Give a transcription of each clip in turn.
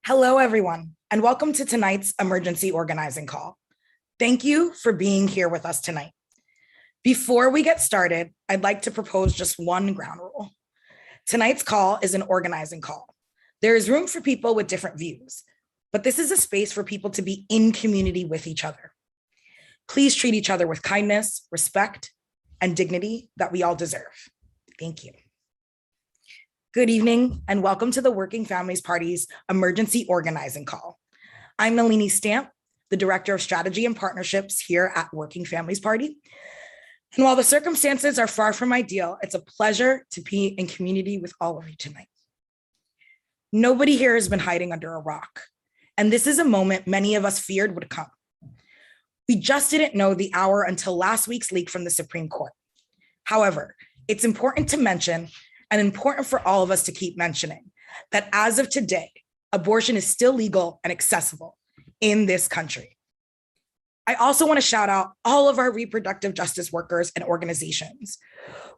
Hello, everyone, and welcome to tonight's emergency organizing call. Thank you for being here with us tonight. Before we get started, I'd like to propose just one ground rule. Tonight's call is an organizing call. There is room for people with different views, but this is a space for people to be in community with each other. Please treat each other with kindness, respect, and dignity that we all deserve. Thank you. Good evening, and welcome to the Working Families Party's emergency organizing call. I'm Nalini Stamp, the Director of Strategy and Partnerships here at Working Families Party. And while the circumstances are far from ideal, it's a pleasure to be in community with all of you tonight. Nobody here has been hiding under a rock, and this is a moment many of us feared would come. We just didn't know the hour until last week's leak from the Supreme Court. However, it's important to mention and important for all of us to keep mentioning that as of today, abortion is still legal and accessible in this country. I also want to shout out all of our reproductive justice workers and organizations,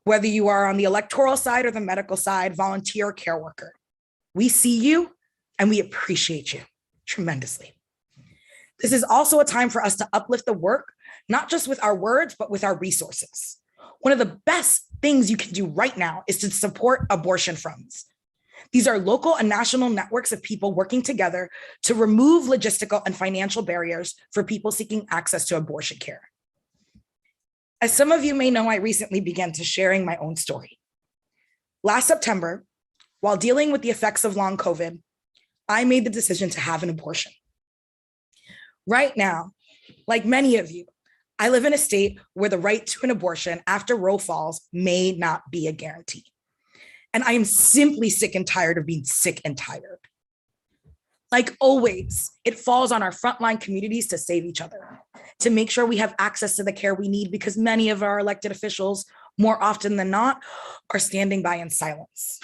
whether you are on the electoral side or the medical side, volunteer or care worker. We see you and we appreciate you tremendously. This is also a time for us to uplift the work, not just with our words, but with our resources. One of the best things you can do right now is to support abortion funds. These are local and national networks of people working together to remove logistical and financial barriers for people seeking access to abortion care. As some of you may know, I recently began to sharing my own story. Last September, while dealing with the effects of long COVID, I made the decision to have an abortion. Right now, like many of you, I live in a state where the right to an abortion after Roe falls may not be a guarantee. And I am simply sick and tired of being sick and tired. Like always, it falls on our frontline communities to save each other, to make sure we have access to the care we need, because many of our elected officials, more often than not, are standing by in silence.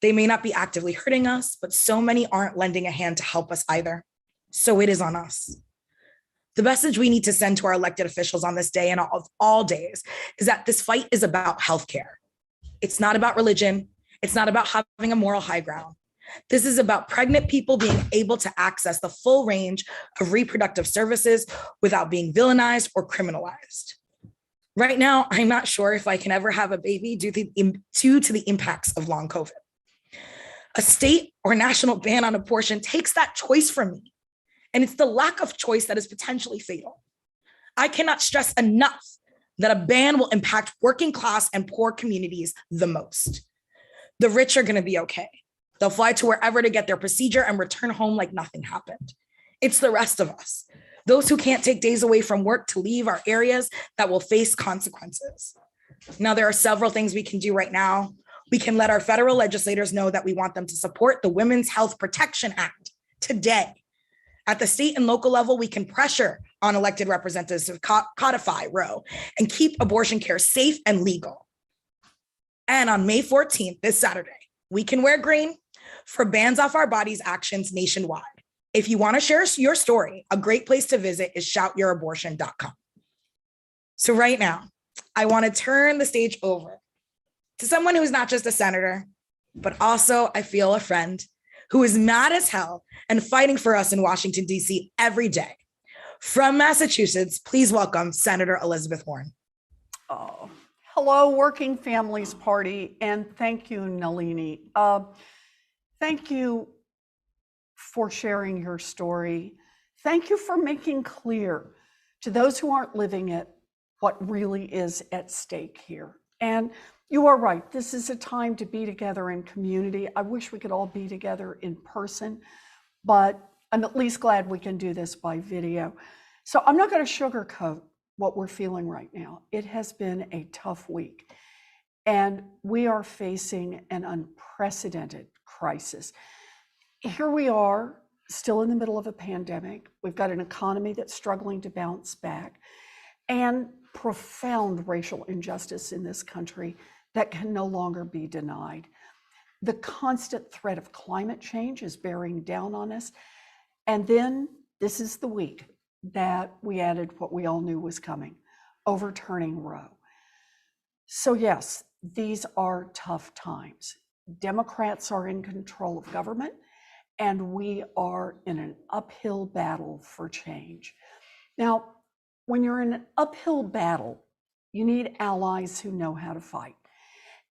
They may not be actively hurting us, but so many aren't lending a hand to help us either. So it is on us. The message we need to send to our elected officials on this day and all days is that this fight is about healthcare. It's not about religion. It's not about having a moral high ground. This is about pregnant people being able to access the full range of reproductive services without being villainized or criminalized. Right now, I'm not sure if I can ever have a baby due to the impacts of long COVID. A state or national ban on abortion takes that choice from me. And it's the lack of choice that is potentially fatal. I cannot stress enough that a ban will impact working class and poor communities the most. The rich are going to be okay. They'll fly to wherever to get their procedure and return home like nothing happened. It's the rest of us, those who can't take days away from work to leave our areas, that will face consequences. Now, there are several things we can do right now. We can let our federal legislators know that we want them to support the Women's Health Protection Act today. At the state and local level, we can pressure on elected representatives to codify Roe and keep abortion care safe and legal. And on May 14th, this Saturday, we can wear green for Bans Off Our Bodies actions nationwide. If you want to share your story, a great place to visit is shoutyourabortion.com. So right now, I want to turn the stage over to someone who's not just a senator, but also, I feel, a friend, who is mad as hell and fighting for us in Washington, D.C. every day. From Massachusetts, please welcome Senator Elizabeth Warren. Oh, hello, Working Families Party, and thank you, Nalini. Thank you for sharing your story. Thank you for making clear to those who aren't living it what really is at stake here. And you are right, this is a time to be together in community. I wish we could all be together in person, but I'm at least glad we can do this by video. So I'm not going to sugarcoat what we're feeling right now. It has been a tough week, and we are facing an unprecedented crisis. Here we are, still in the middle of a pandemic. We've got an economy that's struggling to bounce back, and profound racial injustice in this country that can no longer be denied. The constant threat of climate change is bearing down on us. And then this is the week that we added what we all knew was coming, overturning Roe. So yes, these are tough times. Democrats are in control of government, and we are in an uphill battle for change. Now, when you're in an uphill battle, you need allies who know how to fight.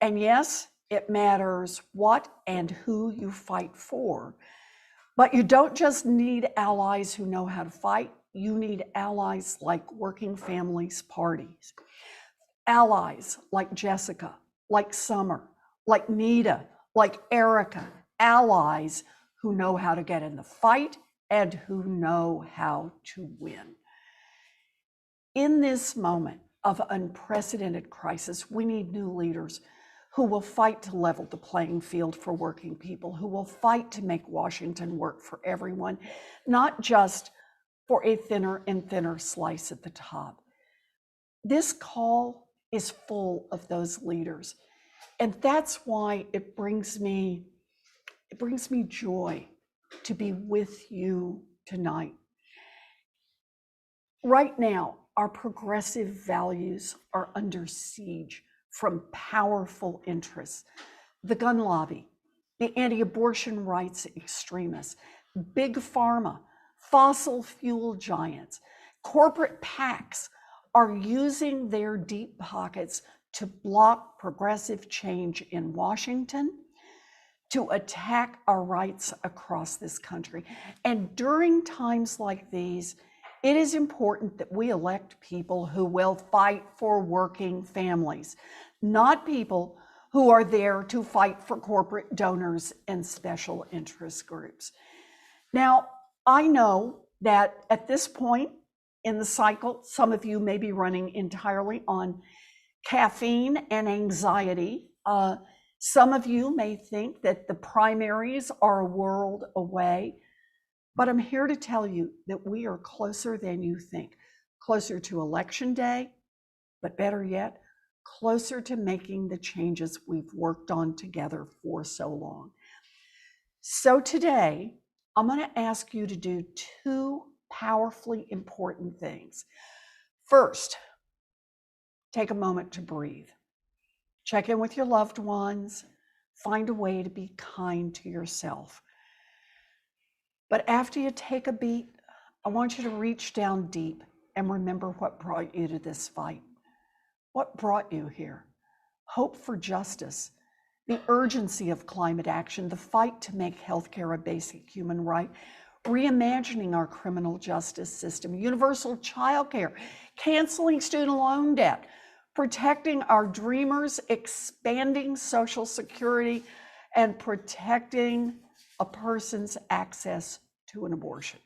And yes, it matters what and who you fight for, but you don't just need allies who know how to fight, you need allies like working families parties, allies like Jessica, like Summer, like Nida, like Erica, allies who know how to get in the fight and who know how to win. In this moment of unprecedented crisis, we need new leaders who will fight to level the playing field for working people, who will fight to make Washington work for everyone, not just for a thinner and thinner slice at the top. This call is full of those leaders. And that's why it brings me joy to be with you tonight. Right now, our progressive values are under siege from powerful interests. The gun lobby, the anti-abortion rights extremists, big pharma, fossil fuel giants, corporate PACs are using their deep pockets to block progressive change in Washington, to attack our rights across this country. And during times like these, it is important that we elect people who will fight for working families, not people who are there to fight for corporate donors and special interest groups. Now, I know that at this point in the cycle, some of you may be running entirely on caffeine and anxiety. Some of you may think that the primaries are a world away. But I'm here to tell you that we are closer than you think, closer to Election Day, but better yet, closer to making the changes we've worked on together for so long. So today, I'm going to ask you to do two powerfully important things. First, take a moment to breathe. Check in with your loved ones. Find a way to be kind to yourself. But after you take a beat, I want you to reach down deep and remember what brought you to this fight. What brought you here? Hope for justice, the urgency of climate action, the fight to make healthcare a basic human right, reimagining our criminal justice system, universal childcare, canceling student loan debt, protecting our dreamers, expanding Social Security, and protecting a person's access to an abortion.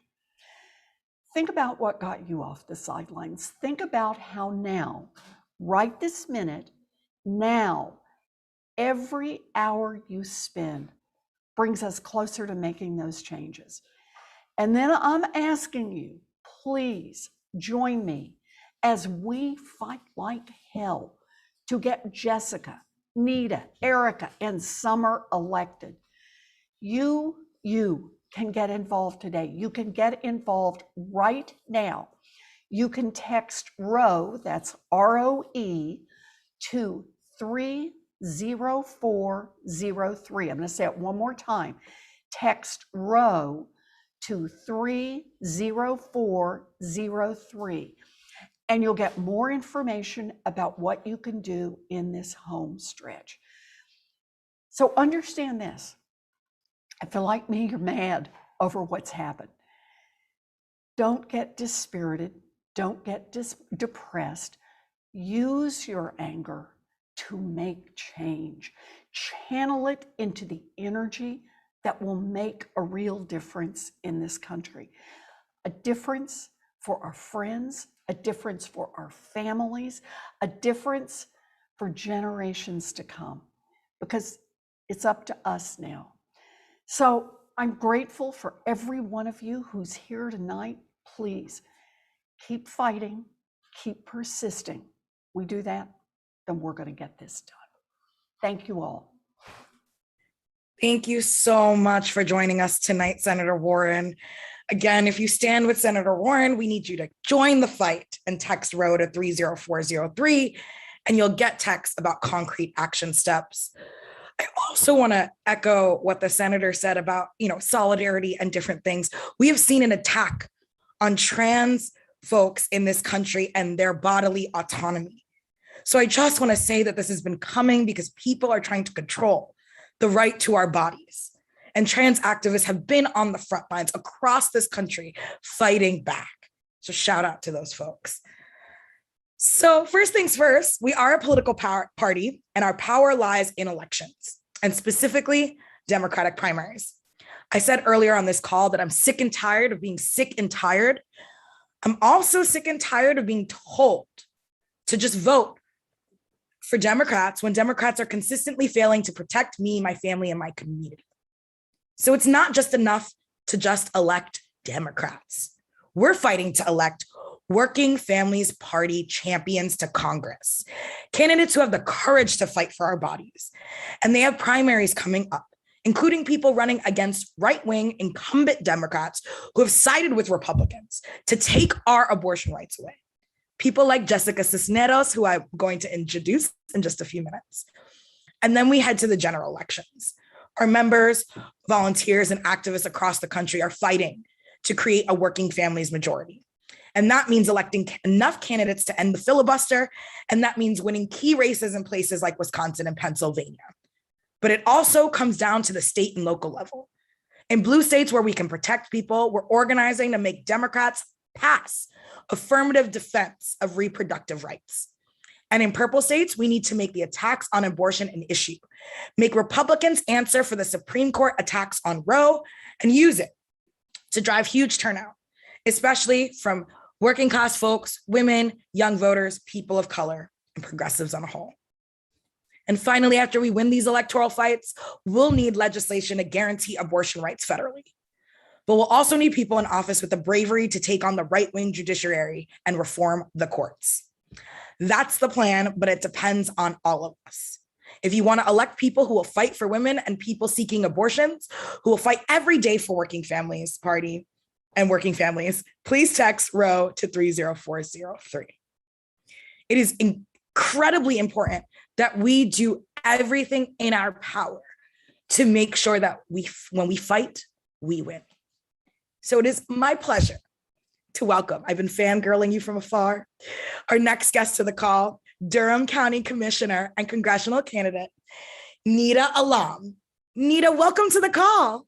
Think about what got you off the sidelines. Think about how now, right this minute, now, every hour you spend brings us closer to making those changes. And then I'm asking you, please join me as we fight like hell to get Jessica, Nida, Erica, and Summer elected. You can get involved today. You can get involved right now. You can text ROE, that's ROE, to 30403. I'm going to say it one more time. Text ROE to 30403. And you'll get more information about what you can do in this home stretch. So understand this. If you're like me, you're mad over what's happened. Don't get dispirited. Don't get depressed. Use your anger to make change. Channel it into the energy that will make a real difference in this country. A difference for our friends, a difference for our families, a difference for generations to come, because it's up to us now. So I'm grateful for every one of you who's here tonight. Please keep fighting, keep persisting. We do that, then we're going to get this done. Thank you all. Thank you so much for joining us tonight, Senator Warren. Again, if you stand with Senator Warren, we need you to join the fight and text ROE to 30403, and you'll get texts about concrete action steps. I also want to echo what the senator said about, solidarity and different things. We have seen an attack on trans folks in this country and their bodily autonomy. So I just want to say that this has been coming because people are trying to control the right to our bodies. And trans activists have been on the front lines across this country fighting back. So shout out to those folks. So first things first, we are a political party and our power lies in elections and specifically Democratic primaries. I said earlier on this call that I'm sick and tired of being sick and tired. I'm also sick and tired of being told to just vote for Democrats when Democrats are consistently failing to protect me, my family, and my community. So it's not just enough to just elect Democrats. We're fighting to elect Working Families Party champions to Congress, candidates who have the courage to fight for our bodies. And they have primaries coming up, including people running against right-wing incumbent Democrats who have sided with Republicans to take our abortion rights away. People like Jessica Cisneros, who I'm going to introduce in just a few minutes. And then we head to the general elections. Our members, volunteers, and activists across the country are fighting to create a working families majority. And that means electing enough candidates to end the filibuster. And that means winning key races in places like Wisconsin and Pennsylvania. But it also comes down to the state and local level. In blue states where we can protect people, we're organizing to make Democrats pass affirmative defense of reproductive rights. And in purple states, we need to make the attacks on abortion an issue, make Republicans answer for the Supreme Court attacks on Roe, and use it to drive huge turnout, especially from working class folks, women, young voters, people of color, and progressives on a whole. And finally, after we win these electoral fights, we'll need legislation to guarantee abortion rights federally. But we'll also need people in office with the bravery to take on the right-wing judiciary and reform the courts. That's the plan, but it depends on all of us. If you want to elect people who will fight for women and people seeking abortions, who will fight every day for Working Families Party and working families, please text ROW to 30403. It is incredibly important that we do everything in our power to make sure that when we fight, we win. So it is my pleasure to welcome, I've been fangirling you from afar, our next guest to the call, Durham County Commissioner and congressional candidate, Nida Allam. Nida, welcome to the call.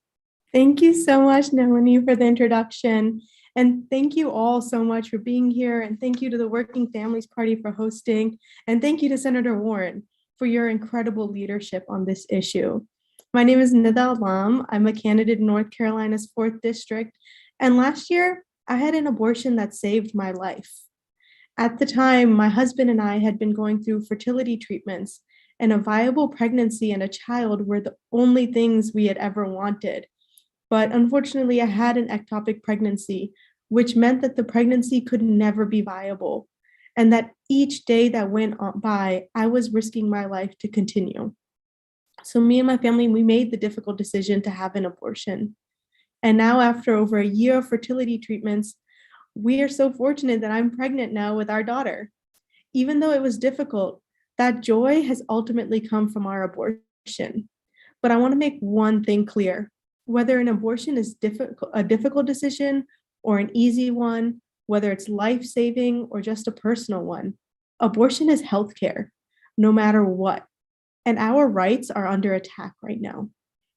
Thank you so much, Melanie, for the introduction. And thank you all so much for being here. And thank you to the Working Families Party for hosting. And thank you to Senator Warren for your incredible leadership on this issue. My name is Nida Allam. I'm a candidate in North Carolina's 4th District. And last year, I had an abortion that saved my life. At the time, my husband and I had been going through fertility treatments, and a viable pregnancy and a child were the only things we had ever wanted. But unfortunately, I had an ectopic pregnancy, which meant that the pregnancy could never be viable, and that each day that went by, I was risking my life to continue. So me and my family, we made the difficult decision to have an abortion. And now, after over a year of fertility treatments, we are so fortunate that I'm pregnant now with our daughter. Even though it was difficult, that joy has ultimately come from our abortion. But I want to make one thing clear. Whether an abortion is a difficult decision or an easy one, whether it's life-saving or just a personal one, abortion is healthcare, no matter what. And our rights are under attack right now.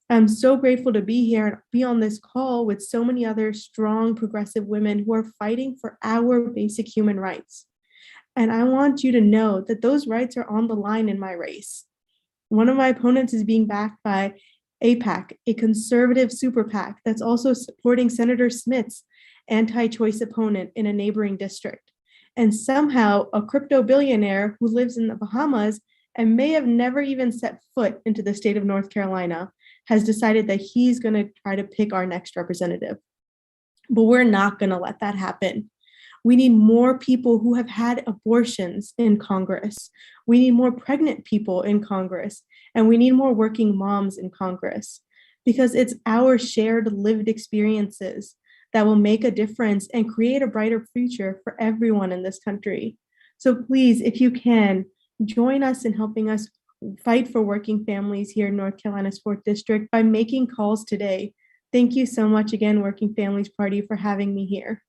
I'm so grateful to be here and be on this call with so many other strong progressive women who are fighting for our basic human rights. And I want you to know that those rights are on the line in my race. One of my opponents is being backed by AIPAC, a conservative super PAC that's also supporting Senator Smith's anti-choice opponent in a neighboring district. And somehow a crypto billionaire who lives in the Bahamas and may have never even set foot into the state of North Carolina has decided that he's going to try to pick our next representative. But we're not going to let that happen. We need more people who have had abortions in Congress. We need more pregnant people in Congress. And we need more working moms in Congress, because it's our shared lived experiences that will make a difference and create a brighter future for everyone in this country. So please, if you can, join us in helping us fight for working families here in North Carolina's 4th District by making calls today. Thank you so much again, Working Families Party, for having me here.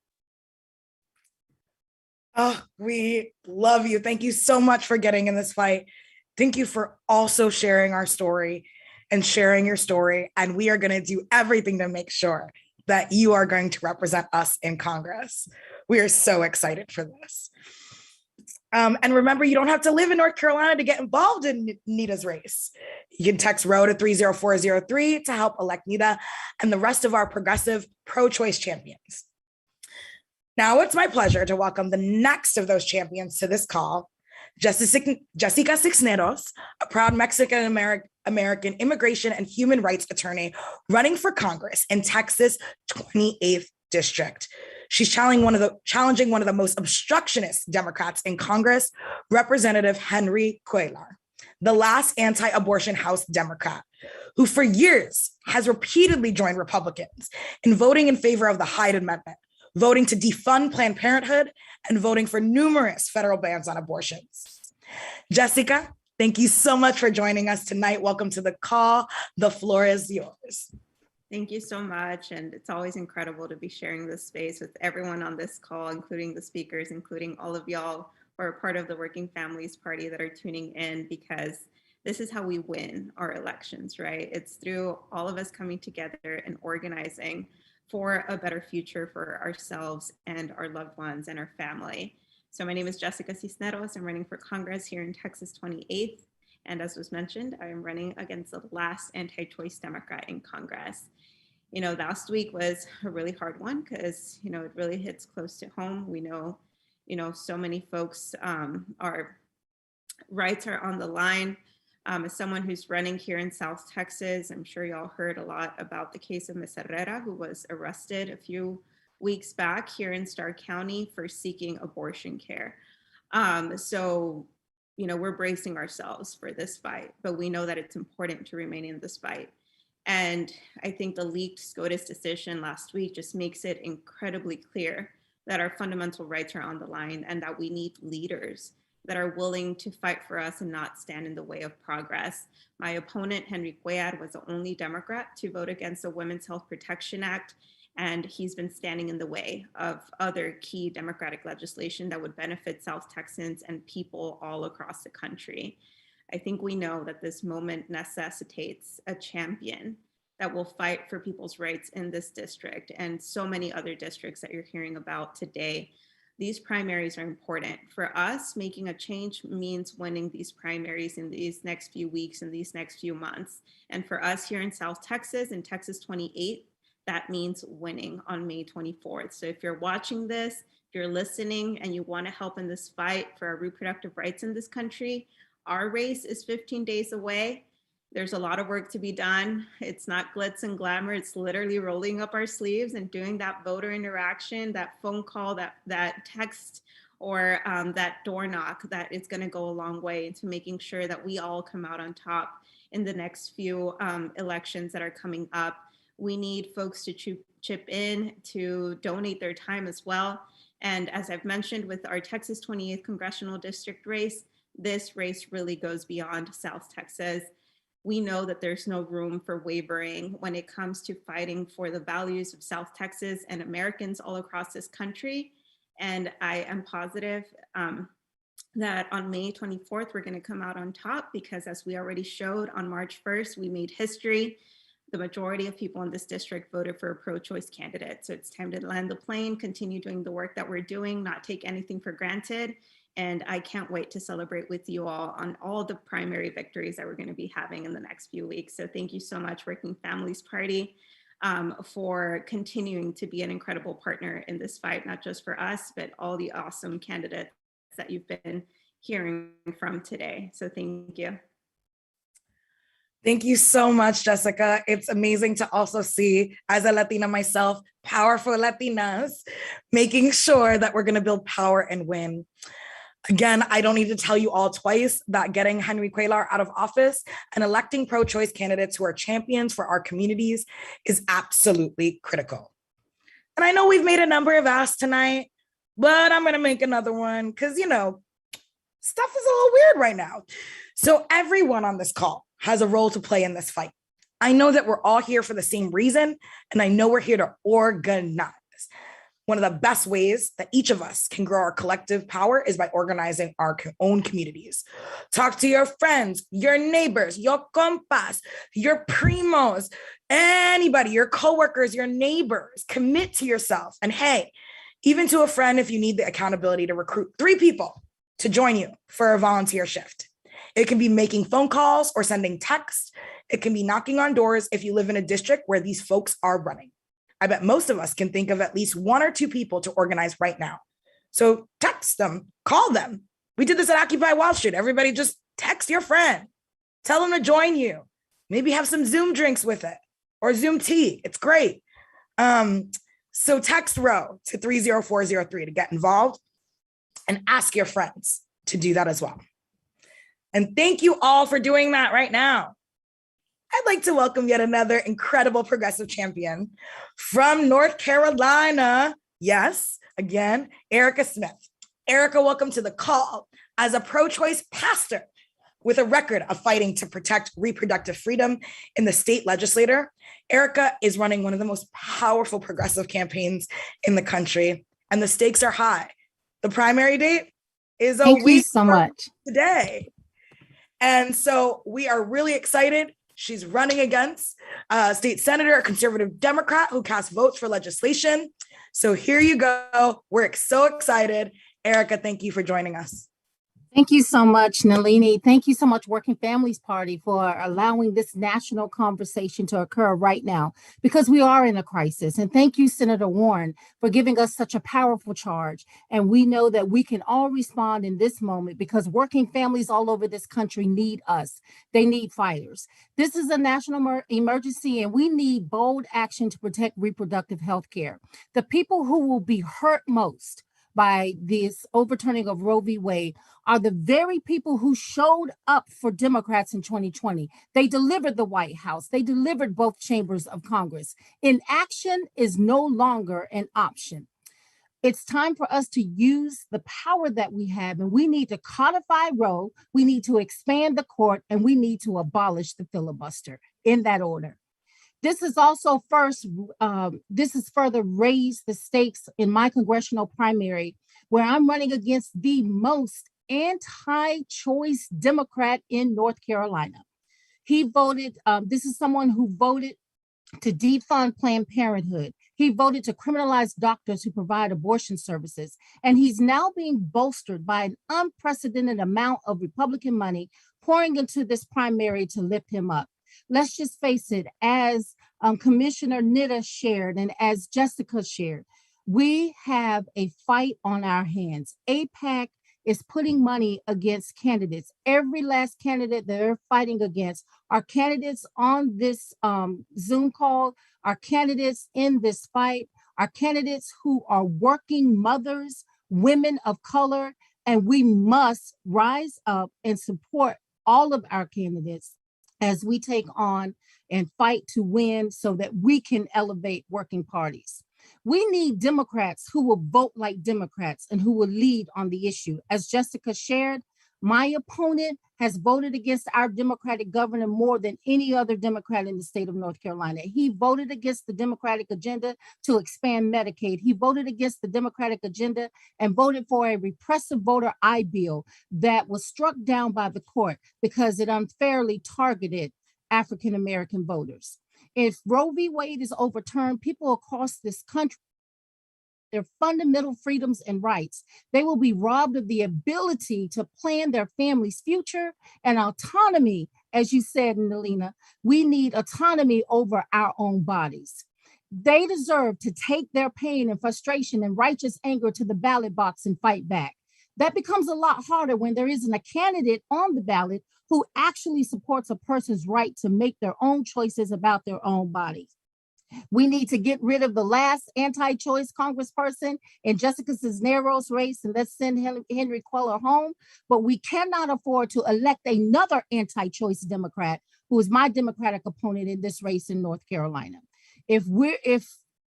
Oh, we love you. Thank you so much for getting in this fight. Thank you for also sharing our story and sharing your story. And we are going to do everything to make sure that you are going to represent us in Congress. We are so excited for this. And remember, you don't have to live in North Carolina to get involved in Nida's race. You can text ROW to 30403 to help elect Nida and the rest of our progressive pro-choice champions. Now it's my pleasure to welcome the next of those champions to this call, Jessica Cisneros, a proud Mexican-American immigration and human rights attorney running for Congress in Texas' 28th district. She's challenging one of the most obstructionist Democrats in Congress, Representative Henry Cuellar, the last anti-abortion House Democrat, who for years has repeatedly joined Republicans in voting in favor of the Hyde Amendment, voting to defund Planned Parenthood, and voting for numerous federal bans on abortions. Jessica, thank you so much for joining us tonight. Welcome to the call. The floor is yours. Thank you so much. And it's always incredible to be sharing this space with everyone on this call, including the speakers, including all of y'all who are part of the Working Families Party that are tuning in, because this is how we win our elections, right? It's through all of us coming together and organizing for a better future for ourselves and our loved ones and our family. So my name is Jessica Cisneros. I'm running for Congress here in Texas 28th. And as was mentioned, I am running against the last anti-choice Democrat in Congress. You know, last week was a really hard one because, you know, it really hits close to home. We know, you know, so many folks, our rights are on the line. As someone who's running here in South Texas, I'm sure y'all heard a lot about the case of Ms. Herrera, who was arrested a few weeks back here in Starr County for seeking abortion care. So, you know, we're bracing ourselves for this fight, but we know that it's important to remain in this fight. And I think the leaked SCOTUS decision last week just makes it incredibly clear that our fundamental rights are on the line and that we need leaders that are willing to fight for us and not stand in the way of progress. My opponent, Henry Cuellar, was the only Democrat to vote against the Women's Health Protection Act, and he's been standing in the way of other key Democratic legislation that would benefit South Texans and people all across the country. I think we know that this moment necessitates a champion that will fight for people's rights in this district and so many other districts that you're hearing about today. These primaries are important. For us, making a change means winning these primaries in these next few weeks and these next few months. And for us here in South Texas, in Texas 28, that means winning on May 24th. So if you're watching this, if you're listening and you want to help in this fight for our reproductive rights in this country, our race is 15 days away. There's a lot of work to be done. It's not glitz and glamour. It's literally rolling up our sleeves and doing that voter interaction, that phone call, that text, or that door knock. That is going to go a long way into making sure that we all come out on top in the next few elections that are coming up. We need folks to chip in, to donate their time as well. And as I've mentioned with our Texas 28th congressional district race, this race really goes beyond South Texas. We know that there's no room for wavering when it comes to fighting for the values of South Texas and Americans all across this country. And I am positive that on May 24th, we're going to come out on top because, as we already showed on March 1st, we made history. The majority of people in this district voted for a pro-choice candidate. So it's time to land the plane, continue doing the work that we're doing, not take anything for granted. And I can't wait to celebrate with you all on all the primary victories that we're going to be having in the next few weeks. So thank you so much, Working Families Party, for continuing to be an incredible partner in this fight, not just for us, but all the awesome candidates that you've been hearing from today. So thank you. Thank you so much, Jessica. It's amazing to also see, as a Latina myself, powerful Latinas, making sure that we're going to build power and win. Again, I don't need to tell you all twice that getting Henry Cuellar out of office and electing pro-choice candidates who are champions for our communities is absolutely critical. And I know we've made a number of asks tonight, but I'm going to make another one because, you know, Stuff is a little weird right now. So everyone on this call has a role to play in this fight. I know that we're all here for the same reason, and I know we're here to organize. One of the best ways that each of us can grow our collective power is by organizing our own communities. Talk to your friends, your neighbors, your compas, your primos, anybody, your coworkers, your neighbors. Commit to yourself. And hey, even to a friend if you need the accountability to recruit 3 people to join you for a volunteer shift. It can be making phone calls or sending texts. It can be knocking on doors if you live in a district where these folks are running. I bet most of us can think of at least 1 or 2 people to organize right now. So text them, call them. We did this at Occupy Wall Street. Everybody just text your friend. Tell them to join you. Maybe have some Zoom drinks with it or Zoom tea. It's great. So text Row to 30403 to get involved and ask your friends to do that as well. And thank you all for doing that right now. I'd like to welcome yet another incredible progressive champion from North Carolina. Yes, again, Erica Smith. Erica, welcome to the call. As a pro-choice pastor with a record of fighting to protect reproductive freedom in the state legislature, Erica is running one of the most powerful progressive campaigns in the country, and the stakes are high. The primary date is a Thank you week so much. today. And so we are really excited. She's running against a state senator, a conservative Democrat who casts votes for legislation. So here you go. We're so excited. Erica, thank you for joining us. Thank you so much, Nalini. Thank you so much, Working Families Party, for allowing this national conversation to occur right now, because we are in a crisis. And thank you, Senator Warren, for giving us such a powerful charge. And we know that we can all respond in this moment because working families all over this country need us. They need fighters. This is a national emergency, and we need bold action to protect reproductive health care. The people who will be hurt most by this overturning of Roe v. Wade are the very people who showed up for Democrats in 2020. They delivered the White House. They delivered both chambers of Congress. Inaction is no longer an option. It's time for us to use the power that we have, and we need to codify Roe, we need to expand the court, and we need to abolish the filibuster in that order. This is also this has further raised the stakes in my congressional primary, where I'm running against the most anti-choice Democrat in North Carolina. He voted, this is someone who voted to defund Planned Parenthood. He voted to criminalize doctors who provide abortion services. And he's now being bolstered by an unprecedented amount of Republican money pouring into this primary to lift him up. Let's just face it, as Commissioner Nida shared and as Jessica shared, we have a fight on our hands. AIPAC is putting money against candidates. Every last candidate that they're fighting against are candidates on this Zoom call, are candidates in this fight, are candidates who are working mothers, women of color, and we must rise up and support all of our candidates as we take on and fight to win so that we can elevate working parties. We need Democrats who will vote like Democrats and who will lead on the issue. As Jessica shared, my opponent has voted against our Democratic governor more than any other Democrat in the state of North Carolina. He voted against the Democratic agenda to expand Medicaid. He voted against the Democratic agenda and voted for a repressive voter I bill that was struck down by the court because it unfairly targeted African-American voters. If Roe v. Wade is overturned, people across this country, their fundamental freedoms and rights, they will be robbed of the ability to plan their family's future and autonomy. As you said, Nalina, we need autonomy over our own bodies. They deserve to take their pain and frustration and righteous anger to the ballot box and fight back. That becomes a lot harder when there isn't a candidate on the ballot who actually supports a person's right to make their own choices about their own bodies. We need to get rid of the last anti-choice congressperson in Jessica Cisneros' race, and let's send Henry Queller home. But we cannot afford to elect another anti-choice Democrat who is my Democratic opponent in this race in North Carolina. If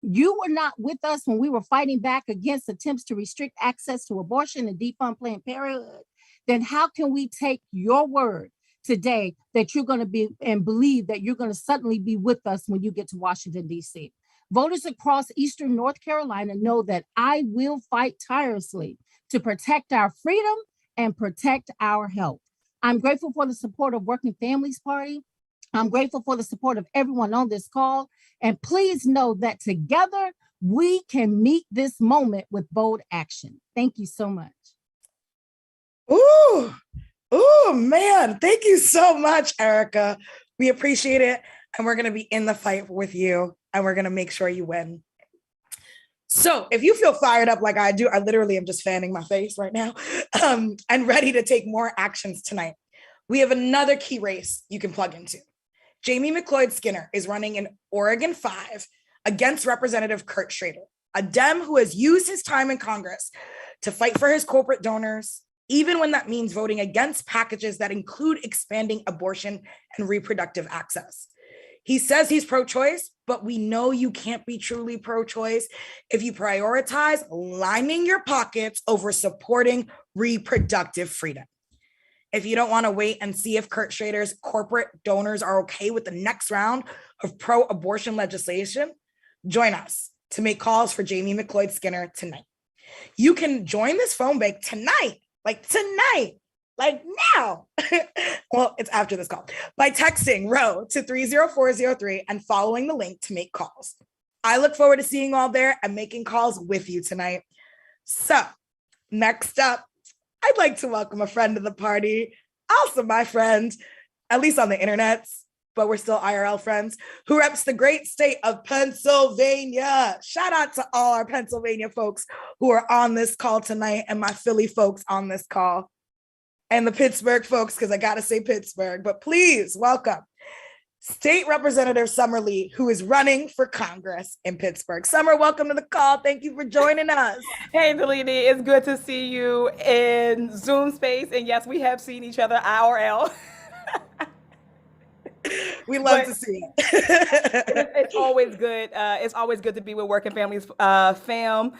you were not with us when we were fighting back against attempts to restrict access to abortion and defund Planned Parenthood, then how can we take your word today that you're going to be and believe that you're going to suddenly be with us when you get to Washington, D.C.? Voters across Eastern North Carolina know that I will fight tirelessly to protect our freedom and protect our health. I'm grateful for the support of Working Families Party. I'm grateful for the support of everyone on this call. And please know that together we can meet this moment with bold action. Thank you so much. Ooh, ooh, man. Thank you so much, Erica. We appreciate it. And we're going to be in the fight with you. And we're going to make sure you win. So if you feel fired up like I do, I literally am just fanning my face right now and ready to take more actions tonight. We have another key race you can plug into. Jamie McLeod Skinner is running in Oregon 5 against Representative Kurt Schrader, a Dem who has used his time in Congress to fight for his corporate donors, even when that means voting against packages that include expanding abortion and reproductive access. He says he's pro-choice, but we know you can't be truly pro-choice if you prioritize lining your pockets over supporting reproductive freedom. If you don't want to wait and see if Kurt Schrader's corporate donors are okay with the next round of pro-abortion legislation, join us to make calls for Jamie McLeod Skinner tonight. You can join this phone bank tonight, like now. Well, it's after this call, by texting ROW to 30403 and following the link to make calls. I look forward to seeing you all there and making calls with you tonight. So next up, I'd like to welcome a friend of the party, also my friend, at least on the internet, but we're still IRL friends, who reps the great state of Pennsylvania. Shout out to all our Pennsylvania folks who are on this call tonight and my Philly folks on this call and the Pittsburgh folks, because I got to say Pittsburgh, but please welcome State Representative Summer Lee, who is running for Congress in Pittsburgh. Summer, welcome to the call. Thank you for joining us. Hey, Nalini, it's good to see you in Zoom space. And yes, we have seen each other IRL. We love to see it. It's always good. It's always good to be with Working Families fam.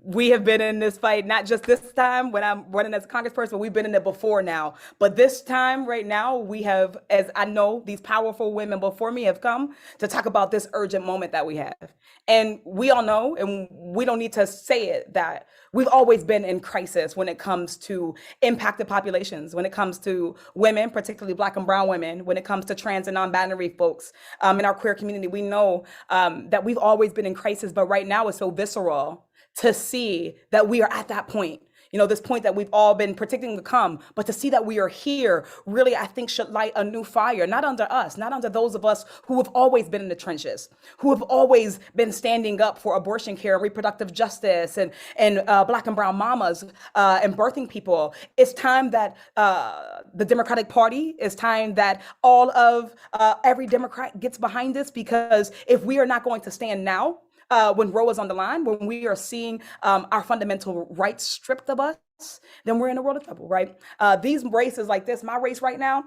We have been in this fight, not just this time when I'm running as a congressperson, but we've been in it before now. But this time right now, we have, as I know, these powerful women before me have come to talk about this urgent moment that we have. And we all know, and we don't need to say it, that we've always been in crisis when it comes to impacted populations, when it comes to women, particularly Black and brown women, when it comes to trans and non-binary folks in our queer community. We know that we've always been in crisis, but right now it's so visceral to see that we are at that point. You know, this point that we've all been predicting to come, but to see that we are here really, I think, should light a new fire, not under us, not under those of us who have always been in the trenches, who have always been standing up for abortion care and reproductive justice and Black and brown mamas and birthing people. It's time that the Democratic Party, it's time that all of every Democrat gets behind this, because if we are not going to stand now, when Roe is on the line, when we are seeing our fundamental rights stripped of us, then we're in a world of trouble, right? These races like this, my race right now,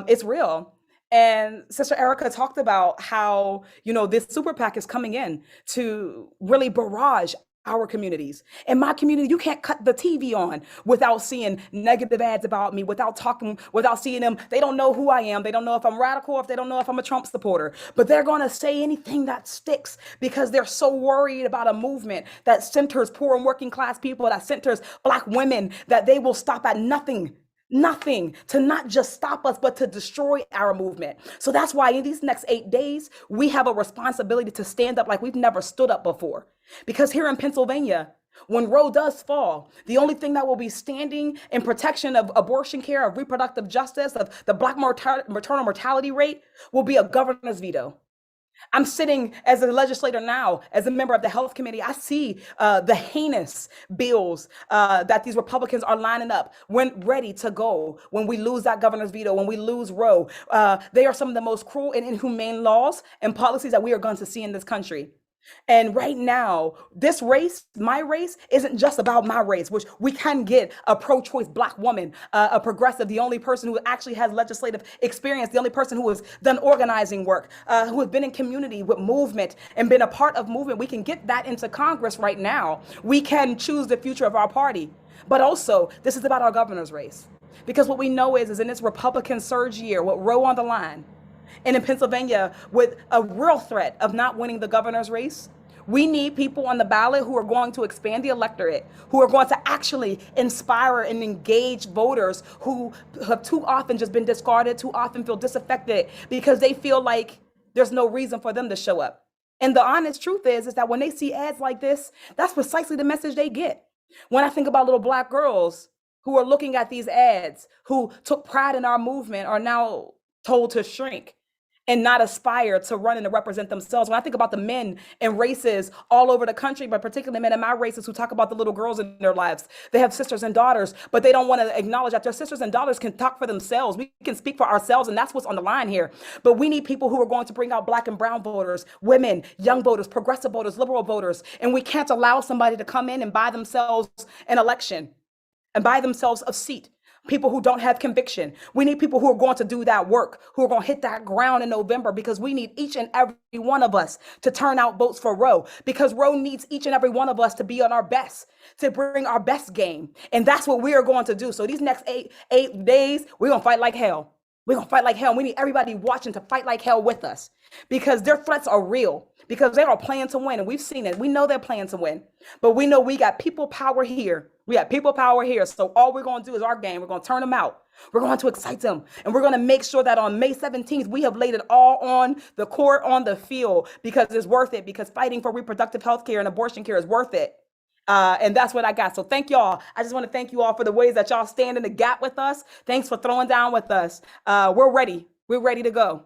it's real. And Sister Erica talked about how, you know, this super PAC is coming in to really barrage our communities. In my community, you can't cut the TV on without seeing negative ads about me, without seeing them. They don't know who I am. They don't know if I'm radical, if they don't know if I'm a Trump supporter, but they're going to say anything that sticks because they're so worried about a movement that centers poor and working class people, that centers Black women, that they will stop at nothing to not just stop us, but to destroy our movement. So that's why in these next 8 days, we have a responsibility to stand up like we've never stood up before. Because here in Pennsylvania, when Roe does fall, the only thing that will be standing in protection of abortion care, of reproductive justice, of the Black maternal mortality rate will be a governor's veto. I'm sitting as a legislator now, as a member of the health committee. I see the heinous bills that these Republicans are lining up when ready to go. When we lose that governor's veto, when we lose Roe, they are some of the most cruel and inhumane laws and policies that we are going to see in this country. And right now, this race, my race, isn't just about my race, which we can get a pro-choice Black woman, a progressive, the only person who actually has legislative experience, the only person who has done organizing work, who has been in community with movement and been a part of movement. We can get that into Congress right now. We can choose the future of our party. But also, this is about our governor's race. Because what we know is in this Republican surge year, with Roe on the line, and in Pennsylvania, with a real threat of not winning the governor's race, we need people on the ballot who are going to expand the electorate, who are going to actually inspire and engage voters who have too often just been discarded, too often feel disaffected because they feel like there's no reason for them to show up. And the honest truth is that when they see ads like this, that's precisely the message they get. When I think about little Black girls who are looking at these ads, who took pride in our movement, are now told to shrink and not aspire to run and to represent themselves. When I think about the men in races all over the country, but particularly men in my races who talk about the little girls in their lives, they have sisters and daughters, but they don't want to acknowledge that their sisters and daughters can talk for themselves. We can speak for ourselves, and that's what's on the line here. But we need people who are going to bring out Black and brown voters, women, young voters, progressive voters, liberal voters, and we can't allow somebody to come in and buy themselves an election and buy themselves a seat. People who don't have conviction. We need people who are going to do that work, who are going to hit that ground in November, because we need each and every one of us to turn out votes for Roe, because Roe needs each and every one of us to be on our best, to bring our best game. And that's what we are going to do. So these next eight days, we're going to fight like hell. We're going to fight like hell. We need everybody watching to fight like hell with us, because their threats are real, because they are playing to win. And we've seen it. We know they're playing to win, but we know we got people power here. We got people power here. So all we're going to do is our game. We're going to turn them out. We're going to excite them. And we're going to make sure that on May 17th, we have laid it all on the court, on the field, because it's worth it, because fighting for reproductive health care and abortion care is worth it. And that's what I got. So thank y'all. I just want to thank you all for the ways that y'all stand in the gap with us. Thanks for throwing down with us. We're ready. We're ready to go.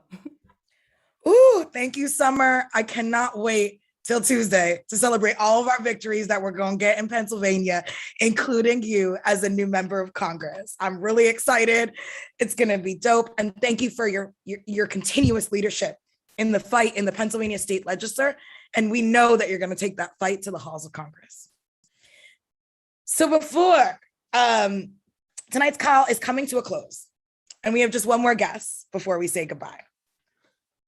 Ooh, thank you, Summer. I cannot wait till Tuesday to celebrate all of our victories that we're going to get in Pennsylvania, including you as a new member of Congress. I'm really excited. It's going to be dope. And thank you for your continuous leadership in the fight in the Pennsylvania State Legislature. And we know that you're going to take that fight to the halls of Congress. So before tonight's call is coming to a close, and we have just one more guest before we say goodbye.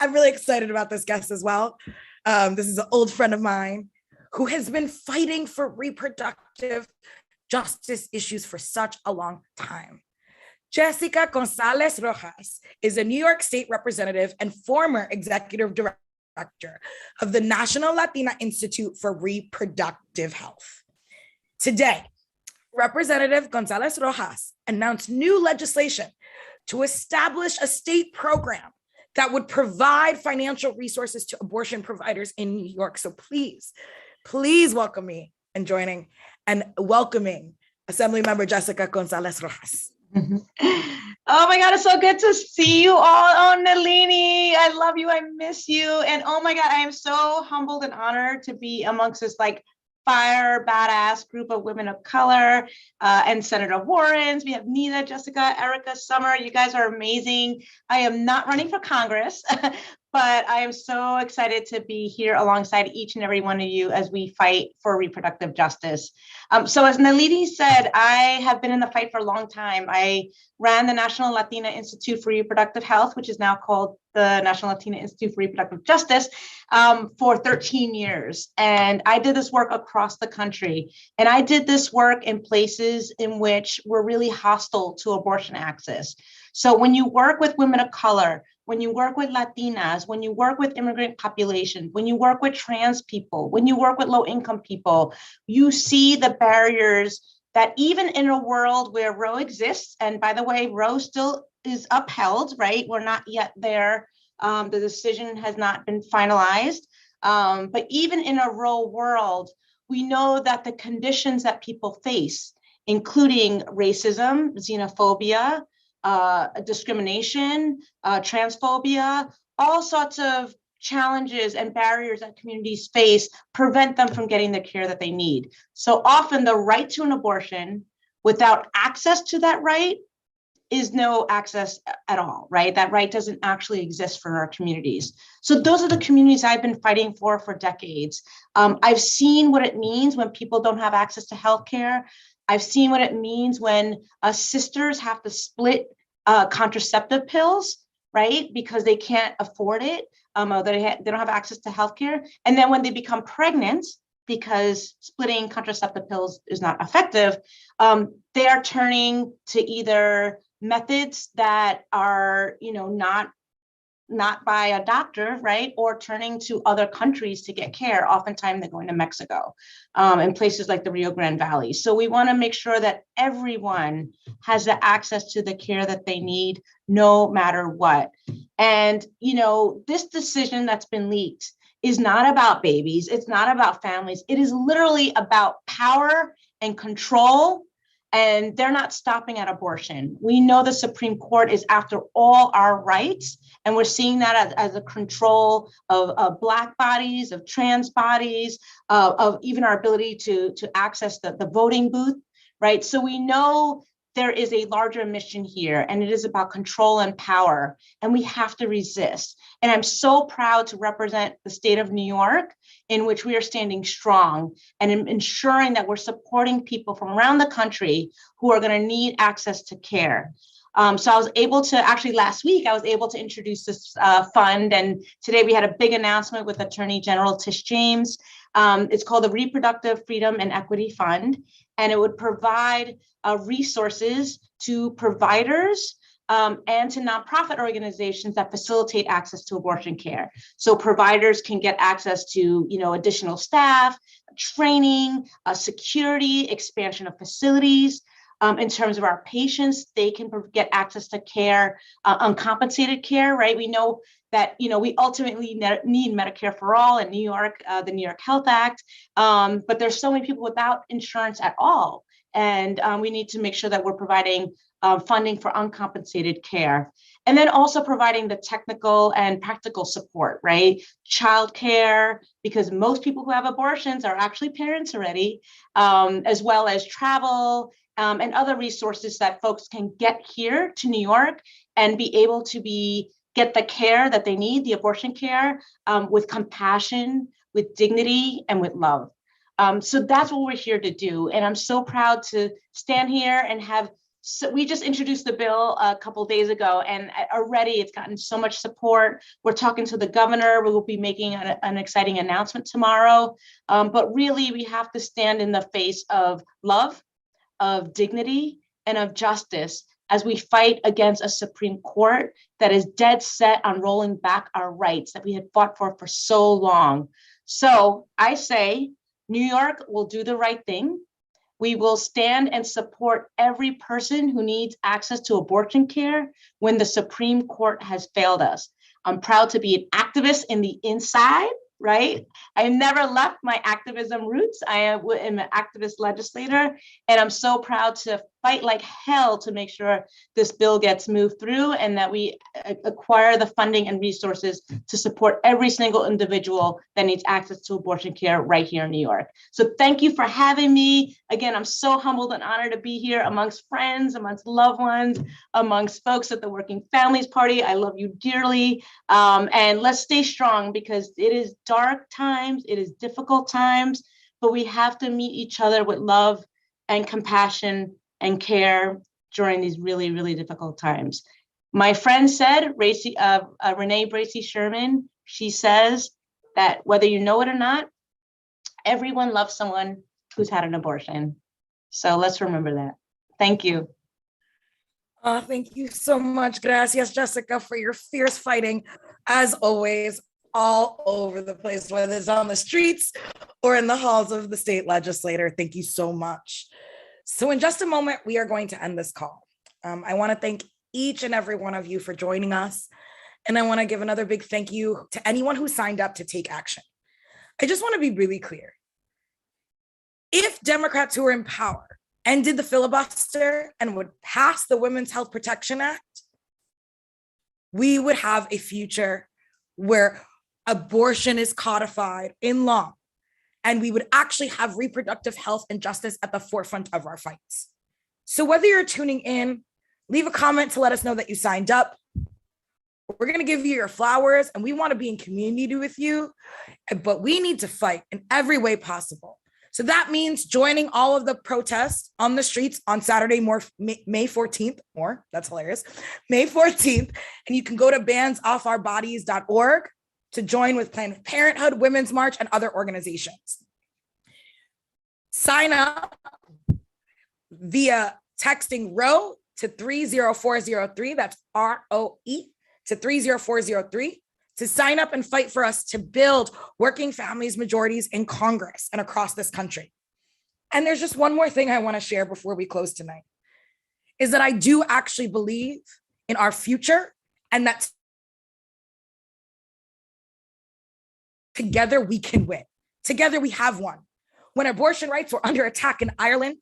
I'm really excited about this guest as well. This is an old friend of mine who has been fighting for reproductive justice issues for such a long time. Jessica Gonzalez Rojas is a New York State representative and former executive director of the National Latina Institute for Reproductive Health. Today, Representative Gonzalez Rojas announced new legislation to establish a state program that would provide financial resources to abortion providers in New York. So please welcome me and joining and welcoming Assemblymember Jessica Gonzalez Rojas. Oh my God, it's so good to see you all. Oh, Nalini, I love you. I miss you. And oh my God, I am so humbled and honored to be amongst this fire badass group of women of color and Senator Warrens. We have Nida, Jessica, Erica, Summer. You guys are amazing. I am not running for Congress, but I am so excited to be here alongside each and every one of you as we fight for reproductive justice. So as Nalini said, I have been in the fight for a long time. I ran the National Latina Institute for Reproductive Health, which is now called the National Latina Institute for Reproductive Justice, for 13 years. And I did this work across the country. And I did this work in places in which were really hostile to abortion access. So when you work with women of color, when you work with Latinas, when you work with immigrant population, when you work with trans people, when you work with low-income people, you see the barriers that even in a world where Roe exists, and by the way, Roe still is upheld, right? We're not yet there. The decision has not been finalized. But even in a Roe world, we know that the conditions that people face, including racism, xenophobia, discrimination, transphobia, all sorts of challenges and barriers that communities face prevent them from getting the care that they need. So often the right to an abortion without access to that right is no access at all, right? That right doesn't actually exist for our communities. So those are the communities I've been fighting for decades. I've seen what it means when people don't have access to healthcare. I've seen what it means when sisters have to split contraceptive pills, right? Because they can't afford it, or they don't have access to healthcare. And then when they become pregnant, because splitting contraceptive pills is not effective, they are turning to either methods that are, not by a doctor, right? Or turning to other countries to get care. Oftentimes they're going to Mexico and places like the Rio Grande Valley. So we want to make sure that everyone has the access to the care that they need, no matter what. And, this decision that's been leaked is not about babies. It's not about families. It is literally about power and control. And they're not stopping at abortion. We know the Supreme Court is after all our rights. And we're seeing that as a control of Black bodies, of trans bodies, of even our ability to access the voting booth, right? So we know there is a larger mission here, and it is about control and power, and we have to resist. And I'm so proud to represent the state of New York, in which we are standing strong and ensuring that we're supporting people from around the country who are going to need access to care. So I was able to, actually last week, I was able to introduce this fund, and today we had a big announcement with Attorney General Tish James. It's called the Reproductive Freedom and Equity Fund, and it would provide resources to providers and to nonprofit organizations that facilitate access to abortion care. So providers can get access to, additional staff, training, security, expansion of facilities. In terms of our patients, they can get access to care, uncompensated care, right? We know that, we ultimately need Medicare for all in New York, the New York Health Act, but there's so many people without insurance at all. And we need to make sure that we're providing funding for uncompensated care. And then also providing the technical and practical support, right? Childcare, because most people who have abortions are actually parents already, as well as travel, and other resources that folks can get here to New York and be able to get the care that they need, the abortion care, with compassion, with dignity, and with love. So that's what we're here to do. And I'm so proud to stand here and we just introduced the bill a couple of days ago, and already it's gotten so much support. We're talking to the governor. We will be making an exciting announcement tomorrow. But really, we have to stand in the face of love, of dignity, and of justice as we fight against a Supreme Court that is dead set on rolling back our rights that we had fought for so long. So I say, New York will do the right thing. We will stand and support every person who needs access to abortion care when the Supreme Court has failed us. I'm proud to be an activist in the inside, right? I never left my activism roots. I am an activist legislator, and I'm so proud to fight like hell to make sure this bill gets moved through and that we acquire the funding and resources to support every single individual that needs access to abortion care right here in New York. So thank you for having me. Again, I'm so humbled and honored to be here amongst friends, amongst loved ones, amongst folks at the Working Families Party. I love you dearly. And let's stay strong, because it is dark times, it is difficult times, but we have to meet each other with love and compassion and care during these really, really difficult times. My friend said, Renee Bracy Sherman, she says that whether you know it or not, everyone loves someone who's had an abortion. So let's remember that. Thank you. Thank you so much. Gracias, Jessica, for your fierce fighting, as always, all over the place, whether it's on the streets or in the halls of the state legislature. Thank you so much. So in just a moment, we are going to end this call. I want to thank each and every one of you for joining us. And I want to give another big thank you to anyone who signed up to take action. I just want to be really clear. If Democrats who are in power ended the filibuster and would pass the Women's Health Protection Act, we would have a future where abortion is codified in law, and we would actually have reproductive health and justice at the forefront of our fights. So whether you're tuning in leave a comment to let us know that you signed up. We're going to give you your flowers, and we want to be in community with you, but we need to fight in every way possible. So that means joining all of the protests on the streets on Saturday, May 14th, that's hilarious, May 14th. And you can go to bandsoffourbodies.org to join with Planned Parenthood, Women's March, and other organizations. Sign up via texting ROE to 30403, that's ROE to 30403, to sign up and fight for us to build working families majorities in Congress and across this country. And there's just one more thing I want to share before we close tonight, is that I do actually believe in our future, and that together we can win. Together we have won. When abortion rights were under attack in Ireland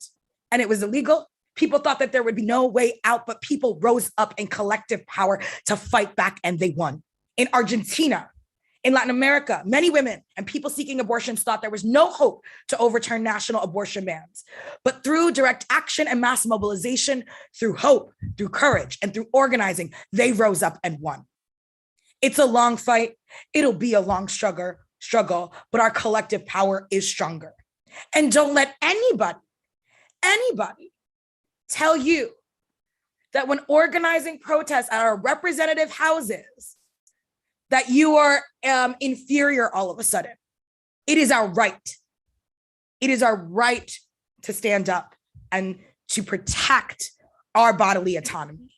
and it was illegal, people thought that there would be no way out, but people rose up in collective power to fight back, and they won. In Argentina, in Latin America, many women and people seeking abortions thought there was no hope to overturn national abortion bans. But through direct action and mass mobilization, through hope, through courage, and through organizing, they rose up and won. It's a long fight. It'll be a long struggle, but our collective power is stronger. And don't let anybody tell you that when organizing protests at our representative houses, that you are inferior all of a sudden. It is our right. It is our right to stand up and to protect our bodily autonomy.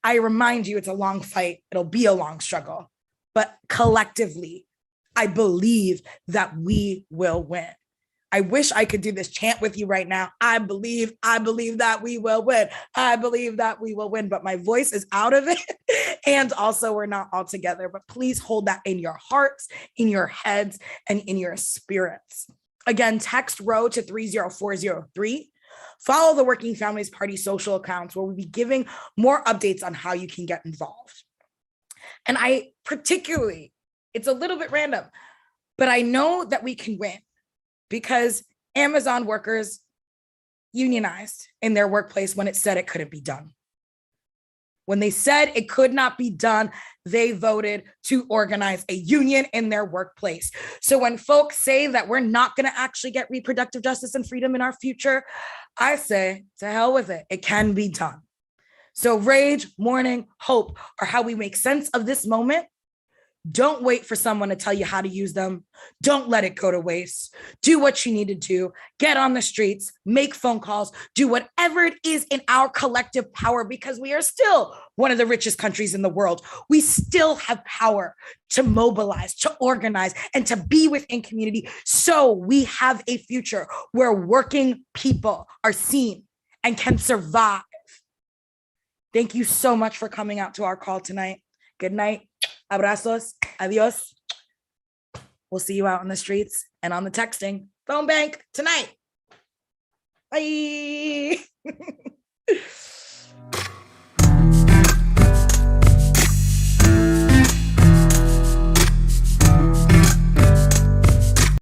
I remind you, it's a long fight. It'll be a long struggle, but collectively, I believe that we will win. I wish I could do this chant with you right now. I believe that we will win. I believe that we will win, but my voice is out of it. And also we're not all together, but please hold that in your hearts, in your heads, and in your spirits. Again, text ROE to 30403. Follow the Working Families Party social accounts, where we'll be giving more updates on how you can get involved. And I particularly, it's a little bit random, but I know that we can win, because Amazon workers unionized in their workplace when it said it couldn't be done. When they said it could not be done, they voted to organize a union in their workplace. So when folks say that we're not going to actually get reproductive justice and freedom in our future, I say, to hell with it. It can be done. So rage, mourning, hope are how we make sense of this moment. Don't wait for someone to tell you how to use them. Don't let it go to waste. Do what you need to do. Get on the streets, make phone calls, do whatever it is in our collective power, because we are still one of the richest countries in the world. We still have power to mobilize, to organize, and to be within community, so we have a future where working people are seen and can survive. Thank you so much for coming out to our call tonight. Good night. Abrazos. Adios. We'll see you out on the streets and on the texting phone bank tonight. Bye.